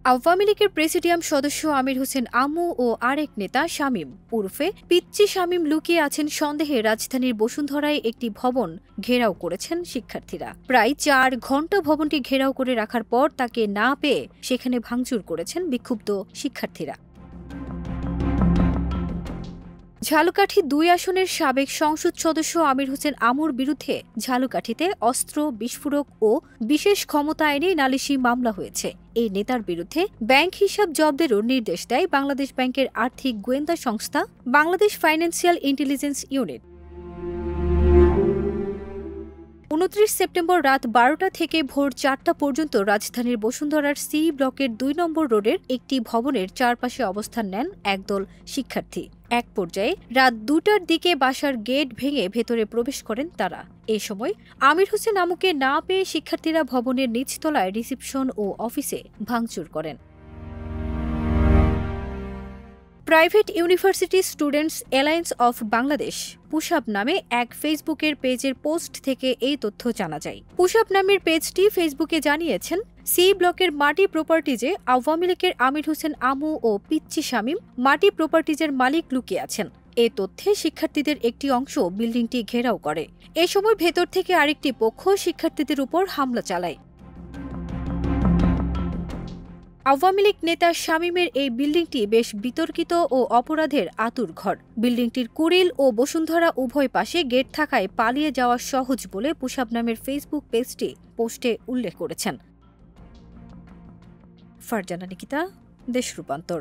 আওয়ামী লীগের প্রেসিডিয়াম সদস্য আমির হোসেন আমু ও আরেক নেতা শামীম উরফে পিচ্চি শামীম লুকিয়ে আছেন সন্দেহে রাজধানীর বসুন্ধরায় একটি ভবন ঘেরাও করেছেন শিক্ষার্থীরা। প্রায় ৪ ঘণ্টা ভবনটি ঘেরাও করে রাখার পর তাকে না পেয়ে সেখানে ভাঙচুর করেছেন বিক্ষুব্ধ শিক্ষার্থীরা। ঝালকাঠি ২ আসনের সাবেক সংসদ সদস্য আমির হোসেন আমুর বিরুদ্ধে ঝালকাঠিতে অস্ত্র, বিস্ফোরক ও বিশেষ ক্ষমতা আইনে নালিশি মামলা হয়েছে। এই নেতার বিরুদ্ধে ব্যাংক হিসাব জব্দেরও নির্দেশ দেয় বাংলাদেশ ব্যাংকের আর্থিক গোয়েন্দা সংস্থা Bangladesh financial intelligence unit. ২৯ September রাত ১২টা থেকে ভোর ৪টা পর্যন্ত রাজধানীর বসুন্ধরার সি ব্লকের ২ নম্বর রোডের একটি ভবনের চারপাশে অবস্থান নেন একদল শিক্ষার্থী। এক পর্যায়ে রাত ২টার দিকে বাসার গেট ভেঙে ভেতরে প্রবেশ করেন তারা। এ সময় আমির হোসেন আমুকে না পেয়ে শিক্ষার্থীরা ভবনের নিচতলায় রিসিপশন ও অফিসে ভাঙচুর করেন। Private university students alliance of Bangladesh push-up নামে এক ফেসবুকের পেজের পোস্ট থেকে এই তথ্য জানা যায়। পুশআপ নামের পেজটি ফেসবুকে জানিয়েছেন, সি ব্লকের মাটি প্রপার্টিজে আওয়ামী লীগের আমির হোসেন আমু ও পিচ্চি শামীম মাটি প্রপার্টিজের মালিক লুকিয়ে আছেন। এ তথ্যে শিক্ষার্থীদের একটি অংশ বিল্ডিংটি ঘেরাও করে। এ সময় ভেতর থেকে আরেকটি পক্ষ শিক্ষার্থীদের উপর হামলা চালায়। আওয়ামী লীগ নেতা শামীমের এই বিল্ডিংটি বেশ বিতর্কিত ও অপরাধের আঁতুড়ঘর। বিল্ডিংটির কুড়িল ও বসুন্ধরা উভয় পাশে গেট থাকায় পালিয়ে যাওয়া সহজ বলে পুশআপ নামের ফেসবুক পেজটি পোস্টে উল্লেখ করেছেন। ফারজানা নিকিতা, দেশ রূপান্তর।